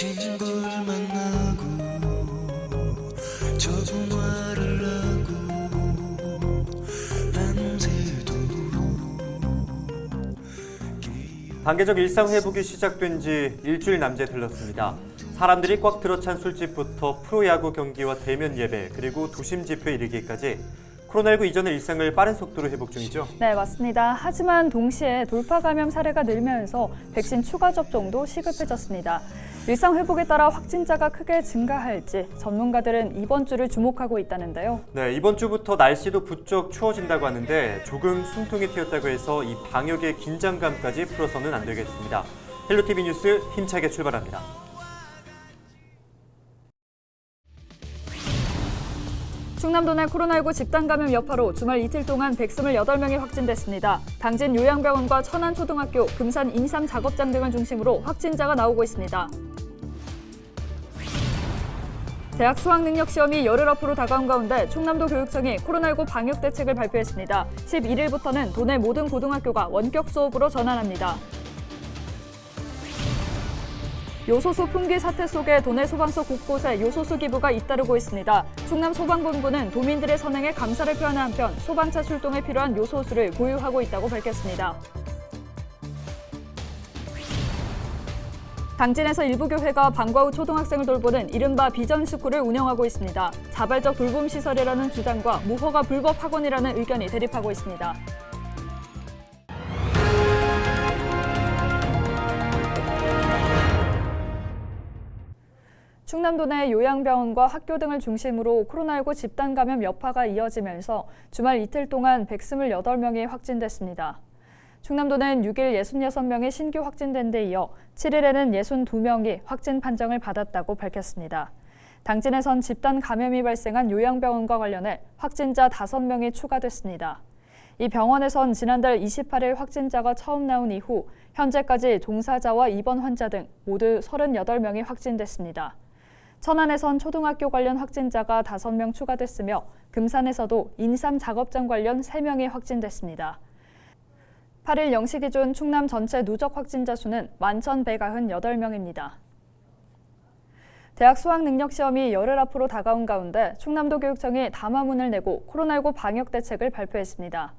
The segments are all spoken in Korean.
친구를 만나고 전화를 하고 밤새도록 단계적 일상 회복이 시작된 지 일주일 남짓 흘렀습니다. 사람들이 꽉 들어찬 술집부터 프로야구 경기와 대면 예배, 그리고 도심 집회에 이르기까지 코로나19 이전의 일상을 빠른 속도로 회복 중이죠. 네, 맞습니다. 하지만 동시에 돌파 감염 사례가 늘면서 백신 추가 접종도 시급해졌습니다. 일상 회복에 따라 확진자가 크게 증가할지 전문가들은 이번 주를 주목하고 있다는데요. 네, 이번 주부터 날씨도 부쩍 추워진다고 하는데 조금 숨통이 트였다고 해서 이 방역의 긴장감까지 풀어서는 안 되겠습니다. 헬로티비 뉴스 힘차게 출발합니다. 충남도 내 코로나19 집단 감염 여파로 주말 이틀 동안 128명이 확진됐습니다. 당진 요양병원과 천안초등학교, 금산 인삼 작업장 등을 중심으로 확진자가 나오고 있습니다. 대학 수학능력시험이 열흘 앞으로 다가온 가운데 충남도 교육청이 코로나19 방역 대책을 발표했습니다. 11일부터는 도내 모든 고등학교가 원격 수업으로 전환합니다. 요소수 품귀 사태 속에 도내 소방서 곳곳에 요소수 기부가 잇따르고 있습니다. 충남소방본부는 도민들의 선행에 감사를 표하는 한편 소방차 출동에 필요한 요소수를 보유하고 있다고 밝혔습니다. 당진에서 일부 교회가 방과 후 초등학생을 돌보는 이른바 비전스쿨을 운영하고 있습니다. 자발적 돌봄 시설이라는 주장과 무허가 불법 학원이라는 의견이 대립하고 있습니다. 충남도 내 요양병원과 학교 등을 중심으로 코로나19 집단 감염 여파가 이어지면서 주말 이틀 동안 128명이 확진됐습니다. 충남도는 6일 66명이 신규 확진된 데 이어 7일에는 62명이 확진 판정을 받았다고 밝혔습니다. 당진에선 집단 감염이 발생한 요양병원과 관련해 확진자 5명이 추가됐습니다. 이 병원에선 지난달 28일 확진자가 처음 나온 이후 현재까지 종사자와 입원 환자 등 모두 38명이 확진됐습니다. 천안에선 초등학교 관련 확진자가 5명 추가됐으며 금산에서도 인삼 작업장 관련 3명이 확진됐습니다. 8일 0시 기준 충남 전체 누적 확진자 수는 11,198명입니다. 대학 수학능력시험이 열흘 앞으로 다가온 가운데 충남도 교육청이 담화문을 내고 코로나19 방역 대책을 발표했습니다.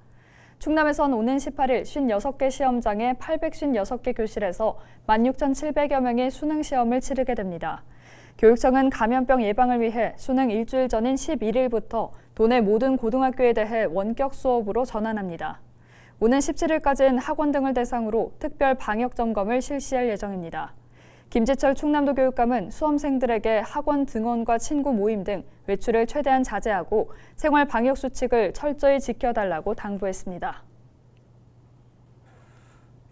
충남에선 오는 18일 56개 시험장의 856개 교실에서 16,700여 명이 수능시험을 치르게 됩니다. 교육청은 감염병 예방을 위해 수능 일주일 전인 11일부터 도내 모든 고등학교에 대해 원격 수업으로 전환합니다. 오는 17일까지는 학원 등을 대상으로 특별 방역 점검을 실시할 예정입니다. 김지철 충남도 교육감은 수험생들에게 학원 등원과 친구 모임 등 외출을 최대한 자제하고 생활 방역 수칙을 철저히 지켜달라고 당부했습니다.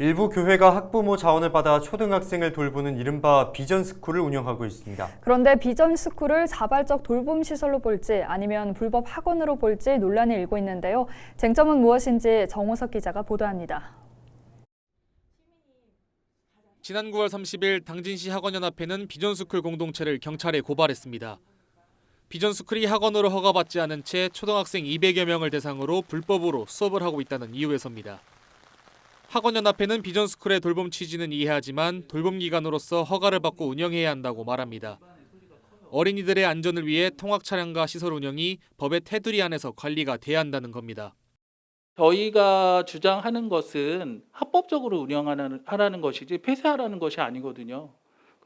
일부 교회가 학부모 자원을 받아 초등학생을 돌보는 이른바 비전스쿨을 운영하고 있습니다. 그런데 비전스쿨을 자발적 돌봄 시설로 볼지 아니면 불법 학원으로 볼지 논란이 일고 있는데요. 쟁점은 무엇인지 정호석 기자가 보도합니다. 지난 9월 30일 당진시 학원연합회는 비전스쿨 공동체를 경찰에 고발했습니다. 비전스쿨이 학원으로 허가받지 않은 채 초등학생 200여 명을 대상으로 불법으로 수업을 하고 있다는 이유에서입니다. 학원연합회는 비전스쿨의 돌봄 취지는 이해하지만 돌봄기관으로서 허가를 받고 운영해야 한다고 말합니다. 어린이들의 안전을 위해 통학 차량과 시설 운영이 법의 테두리 안에서 관리가 돼야 한다는 겁니다. 저희가 주장하는 것은 합법적으로 운영하라는 것이지 폐쇄하라는 것이 아니거든요.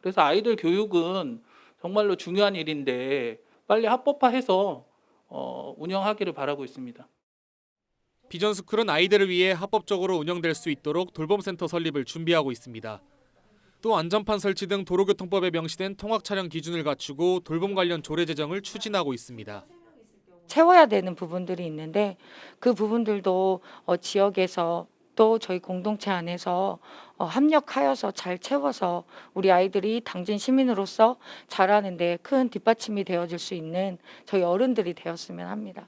그래서 아이들 교육은 정말로 중요한 일인데 빨리 합법화해서 운영하기를 바라고 있습니다. 비전스쿨은 아이들을 위해 합법적으로 운영될 수 있도록 돌봄센터 설립을 준비하고 있습니다. 또 안전판 설치 등 도로교통법에 명시된 통학 차량 기준을 갖추고 돌봄 관련 조례 제정을 추진하고 있습니다. 채워야 되는 부분들이 있는데 그 부분들도 지역에서 또 저희 공동체 안에서 합력하여서 잘 채워서 우리 아이들이 당진 시민으로서 자라는 데 큰 뒷받침이 되어줄 수 있는 저희 어른들이 되었으면 합니다.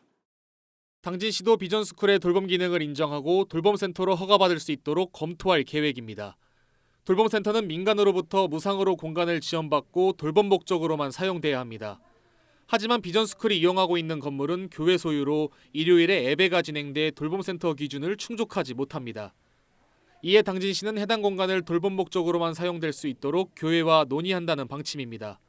당진시도 비전스쿨의 돌봄 기능을 인정하고 돌봄센터로 허가받을 수 있도록 검토할 계획입니다. 돌봄센터는 민간으로부터 무상으로 공간을 지원받고 돌봄 목적으로만 사용돼야 합니다. 하지만 비전스쿨이 이용하고 있는 건물은 교회 소유로 일요일에 예배가 진행돼 돌봄센터 기준을 충족하지 못합니다. 이에 당진시는 해당 공간을 돌봄 목적으로만 사용될 수 있도록 교회와 논의한다는 방침입니다.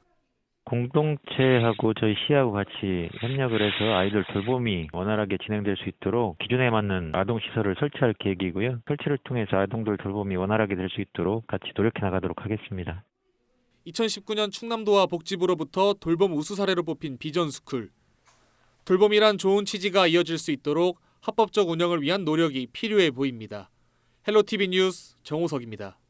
공동체하고 저희 시하고 같이 협력을 해서 아이들 돌봄이 원활하게 진행될 수 있도록 기준에 맞는 아동시설을 설치할 계획이고요. 설치를 통해서 아동들 돌봄이 원활하게 될 수 있도록 같이 노력해 나가도록 하겠습니다. 2019년 충남도와 복지부로부터 돌봄 우수 사례로 뽑힌 비전스쿨. 돌봄이란 좋은 취지가 이어질 수 있도록 합법적 운영을 위한 노력이 필요해 보입니다. 헬로티비 뉴스 정호석입니다.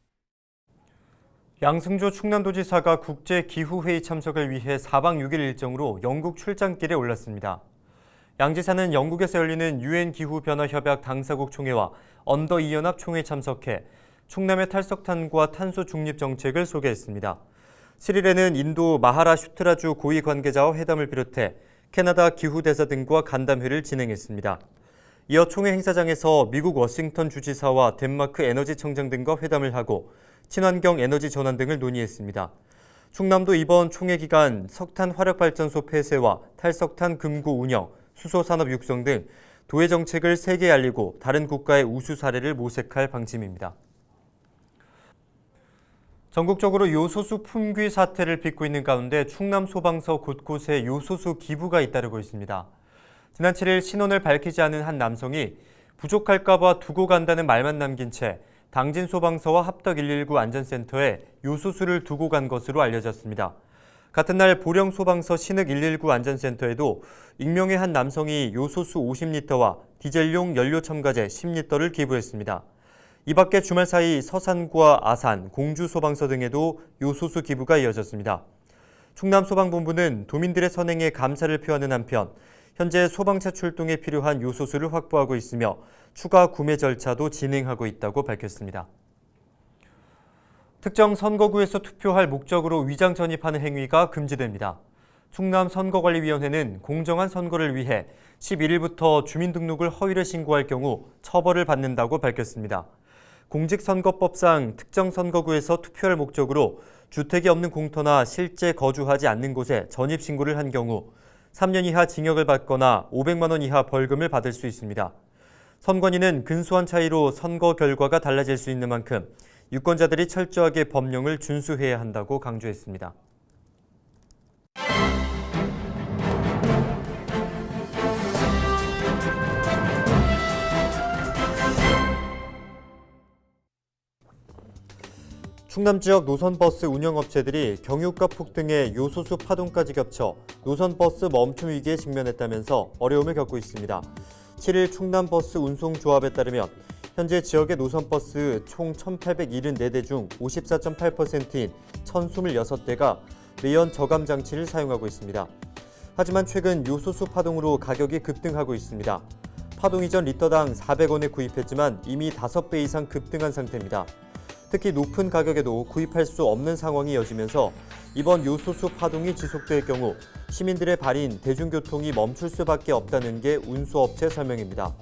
양승조 충남도지사가 국제기후회의 참석을 위해 4박 6일 일정으로 영국 출장길에 올랐습니다. 양 지사는 영국에서 열리는 유엔 기후변화협약 당사국 총회와 언더2연합 총회에 참석해 충남의 탈석탄과 탄소 중립 정책을 소개했습니다. 7일에는 인도 마하라슈트라주 고위 관계자와 회담을 비롯해 캐나다 기후대사 등과 간담회를 진행했습니다. 이어 총회 행사장에서 미국 워싱턴 주지사와 덴마크 에너지청장 등과 회담을 하고 친환경 에너지 전환 등을 논의했습니다. 충남도 이번 총회 기간 석탄 화력발전소 폐쇄와 탈석탄 금고 운영, 수소산업 육성 등 도의 정책을 세계에 알리고 다른 국가의 우수 사례를 모색할 방침입니다. 전국적으로 요소수 품귀 사태를 빚고 있는 가운데 충남 소방서 곳곳에 요소수 기부가 잇따르고 있습니다. 지난 7일 신원을 밝히지 않은 한 남성이 부족할까 봐 두고 간다는 말만 남긴 채 당진 소방서와 합덕 119 안전센터에 요소수를 두고 간 것으로 알려졌습니다. 같은 날 보령 소방서 신흙 119 안전센터에도 익명의 한 남성이 요소수 50리터와 디젤용 연료 첨가제 10리터를 기부했습니다. 이 밖에 주말 사이 서산과 아산, 공주 소방서 등에도 요소수 기부가 이어졌습니다. 충남소방본부는 도민들의 선행에 감사를 표하는 한편 현재 소방차 출동에 필요한 요소수를 확보하고 있으며 추가 구매 절차도 진행하고 있다고 밝혔습니다. 특정 선거구에서 투표할 목적으로 위장 전입하는 행위가 금지됩니다. 충남선거관리위원회는 공정한 선거를 위해 11일부터 주민등록을 허위로 신고할 경우 처벌을 받는다고 밝혔습니다. 공직선거법상 특정 선거구에서 투표할 목적으로 주택이 없는 공터나 실제 거주하지 않는 곳에 전입신고를 한 경우 3년 이하 징역을 받거나 500만 원 이하 벌금을 받을 수 있습니다. 선관위는 근소한 차이로 선거 결과가 달라질 수 있는 만큼 유권자들이 철저하게 법령을 준수해야 한다고 강조했습니다. 충남 지역 노선버스 운영업체들이 경유가 폭등에 요소수 파동까지 겹쳐 노선버스 멈춤 위기에 직면했다면서 어려움을 겪고 있습니다. 7일 충남버스 운송조합에 따르면 현재 지역의 노선버스 총 1,874대 중 54.8%인 1,026대가 매연 저감 장치를 사용하고 있습니다. 하지만 최근 요소수 파동으로 가격이 급등하고 있습니다. 파동 이전 리터당 400원에 구입했지만 이미 5배 이상 급등한 상태입니다. 특히 높은 가격에도 구입할 수 없는 상황이 이어지면서 이번 요소수 파동이 지속될 경우 시민들의 발인 대중교통이 멈출 수밖에 없다는 게 운수업체 설명입니다.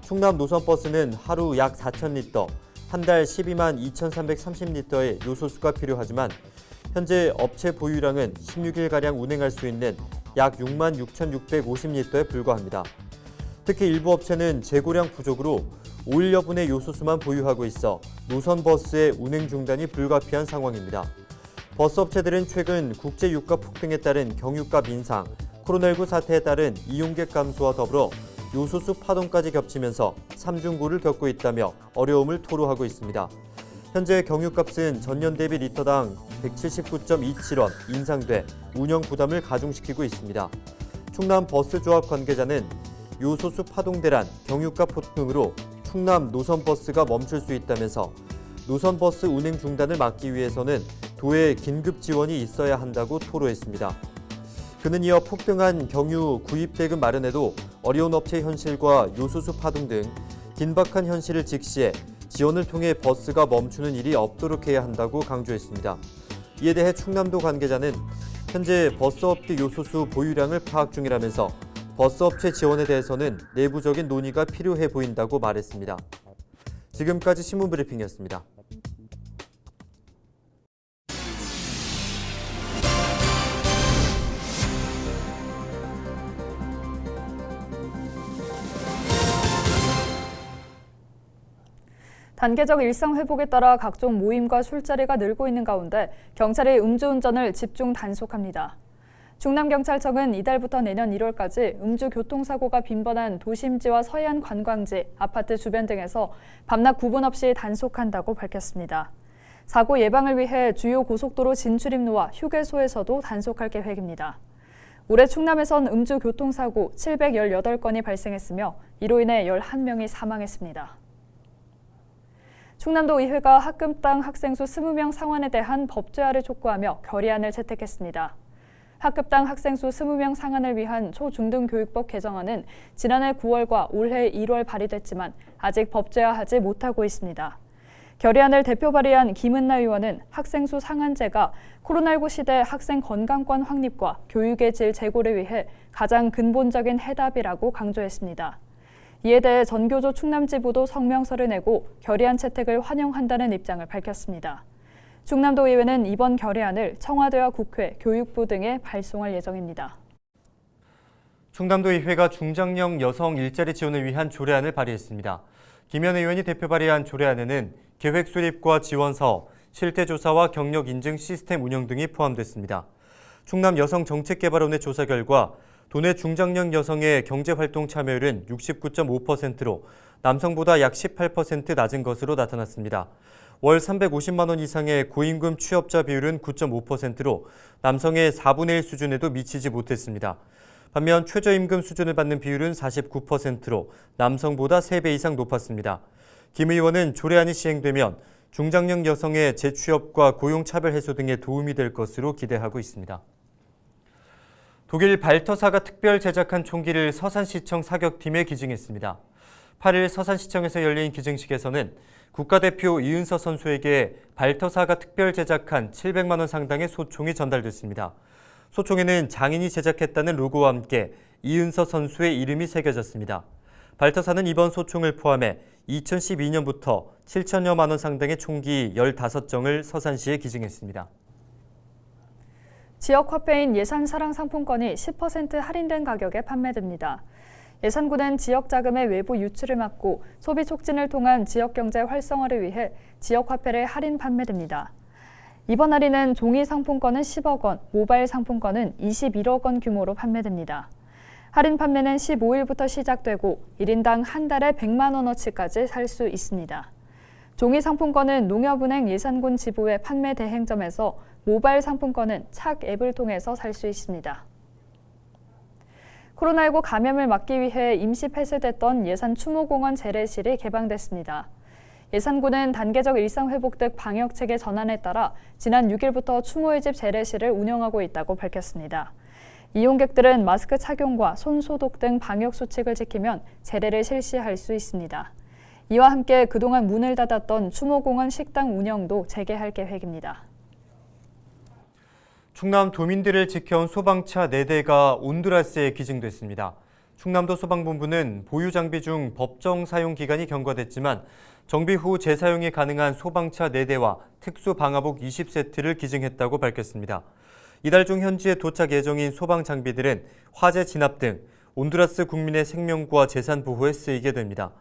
충남 노선버스는 하루 약 4,000리터, 한 달 12만 2,330리터의 요소수가 필요하지만 현재 업체 보유량은 16일가량 운행할 수 있는 약 6만 6,650리터에 불과합니다. 특히 일부 업체는 재고량 부족으로 5일여분의 요소수만 보유하고 있어 노선버스의 운행 중단이 불가피한 상황입니다. 버스업체들은 최근 국제유가 폭등에 따른 경유값 인상, 코로나19 사태에 따른 이용객 감소와 더불어 요소수 파동까지 겹치면서 삼중고를 겪고 있다며 어려움을 토로하고 있습니다. 현재 경유값은 전년 대비 리터당 179.27원 인상돼 운영 부담을 가중시키고 있습니다. 충남 버스조합 관계자는 요소수 파동 대란, 경유값 폭등으로 충남 노선버스가 멈출 수 있다면서 노선버스 운행 중단을 막기 위해서는 도의 긴급 지원이 있어야 한다고 토로했습니다. 그는 이어 폭등한 경유 구입 대금 마련에도 어려운 업체 현실과 요소수 파동 등 긴박한 현실을 직시해 지원을 통해 버스가 멈추는 일이 없도록 해야 한다고 강조했습니다. 이에 대해 충남도 관계자는 현재 버스업계 요소수 보유량을 파악 중이라면서 버스업체 지원에 대해서는 내부적인 논의가 필요해 보인다고 말했습니다. 지금까지 신문브리핑이었습니다. 단계적 일상 회복에 따라 각종 모임과 술자리가 늘고 있는 가운데 경찰이 음주운전을 집중 단속합니다. 충남경찰청은 이달부터 내년 1월까지 음주 교통사고가 빈번한 도심지와 서해안 관광지, 아파트 주변 등에서 밤낮 구분 없이 단속한다고 밝혔습니다. 사고 예방을 위해 주요 고속도로 진출입로와 휴게소에서도 단속할 계획입니다. 올해 충남에선 음주 교통사고 718건이 발생했으며 이로 인해 11명이 사망했습니다. 충남도 의회가 학급당 학생 수 20명 상환에 대한 법제화를 촉구하며 결의안을 채택했습니다. 학급당 학생 수 20명 상환을 위한 초중등교육법 개정안은 지난해 9월과 올해 1월 발의됐지만 아직 법제화하지 못하고 있습니다. 결의안을 대표 발의한 김은나 의원은 학생 수 상한제가 코로나19 시대 학생 건강권 확립과 교육의 질 제고를 위해 가장 근본적인 해답이라고 강조했습니다. 이에 대해 전교조 충남지부도 성명서를 내고 결의안 채택을 환영한다는 입장을 밝혔습니다. 충남도 의회는 이번 결의안을 청와대와 국회, 교육부 등에 발송할 예정입니다. 충남도 의회가 중장년 여성 일자리 지원을 위한 조례안을 발의했습니다. 김현 의원이 대표 발의한 조례안에는 계획 수립과 지원 사업, 실태조사와 경력 인증 시스템 운영 등이 포함됐습니다. 충남 여성정책개발원의 조사 결과 도내 중장년 여성의 경제활동 참여율은 69.5%로 남성보다 약 18% 낮은 것으로 나타났습니다. 월 350만 원 이상의 고임금 취업자 비율은 9.5%로 남성의 4분의 1 수준에도 미치지 못했습니다. 반면 최저임금 수준을 받는 비율은 49%로 남성보다 3배 이상 높았습니다. 김 의원은 조례안이 시행되면 중장년 여성의 재취업과 고용차별 해소 등에 도움이 될 것으로 기대하고 있습니다. 독일 발터사가 특별 제작한 총기를 서산시청 사격팀에 기증했습니다. 8일 서산시청에서 열린 기증식에서는 국가대표 이은서 선수에게 발터사가 특별 제작한 700만 원 상당의 소총이 전달됐습니다. 소총에는 장인이 제작했다는 로고와 함께 이은서 선수의 이름이 새겨졌습니다. 발터사는 이번 소총을 포함해 2012년부터 7천여만 원 상당의 총기 15정을 서산시에 기증했습니다. 지역 화폐인 예산사랑 상품권이 10% 할인된 가격에 판매됩니다. 예산군은 지역 자금의 외부 유출을 막고 소비 촉진을 통한 지역 경제 활성화를 위해 지역 화폐를 할인 판매됩니다. 이번 할인은 종이 상품권은 10억 원, 모바일 상품권은 21억 원 규모로 판매됩니다. 할인 판매는 15일부터 시작되고 1인당 한 달에 100만 원어치까지 살 수 있습니다. 종이 상품권은 농협은행 예산군 지부의 판매 대행점에서, 모바일 상품권은 착 앱을 통해서 살 수 있습니다. 코로나19 감염을 막기 위해 임시 폐쇄됐던 예산 추모공원 재래실이 개방됐습니다. 예산군은 단계적 일상회복 등 방역체계 전환에 따라 지난 6일부터 추모의 집 재래실을 운영하고 있다고 밝혔습니다. 이용객들은 마스크 착용과 손 소독 등 방역수칙을 지키면 재래를 실시할 수 있습니다. 이와 함께 그동안 문을 닫았던 추모공원 식당 운영도 재개할 계획입니다. 충남 도민들을 지켜온 소방차 4대가 온두라스에 기증됐습니다. 충남도 소방본부는 보유 장비 중 법정 사용 기간이 경과됐지만 정비 후 재사용이 가능한 소방차 4대와 특수 방화복 20세트를 기증했다고 밝혔습니다. 이달 중 현지에 도착 예정인 소방 장비들은 화재 진압 등 온두라스 국민의 생명과 재산 보호에 쓰이게 됩니다.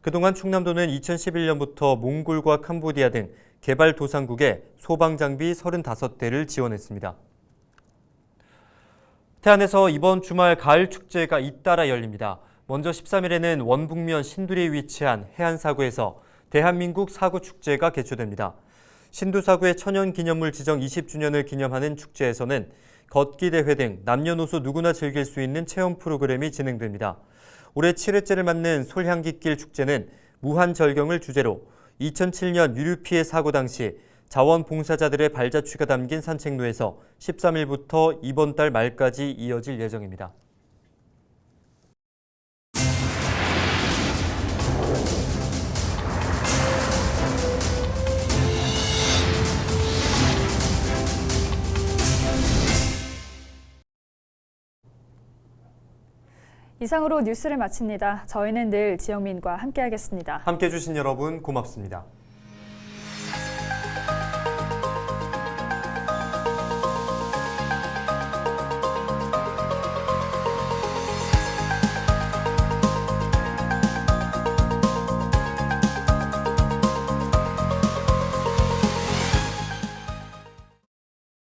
그동안 충남도는 2011년부터 몽골과 캄보디아 등 개발도상국에 소방장비 35대를 지원했습니다. 태안에서 이번 주말 가을 축제가 잇따라 열립니다. 먼저 13일에는 원북면 신두리에 위치한 해안사구에서 대한민국 사구축제가 개최됩니다. 신두사구의 천연기념물 지정 20주년을 기념하는 축제에서는 걷기 대회 등 남녀노소 누구나 즐길 수 있는 체험 프로그램이 진행됩니다. 올해 7회째를 맞는 솔향기길 축제는 무한절경을 주제로 2007년 유류 피해 사고 당시 자원봉사자들의 발자취가 담긴 산책로에서 13일부터 이번 달 말까지 이어질 예정입니다. 이상으로 뉴스를 마칩니다. 저희는 늘 지영민과 함께하겠습니다. 함께해 주신 여러분 고맙습니다.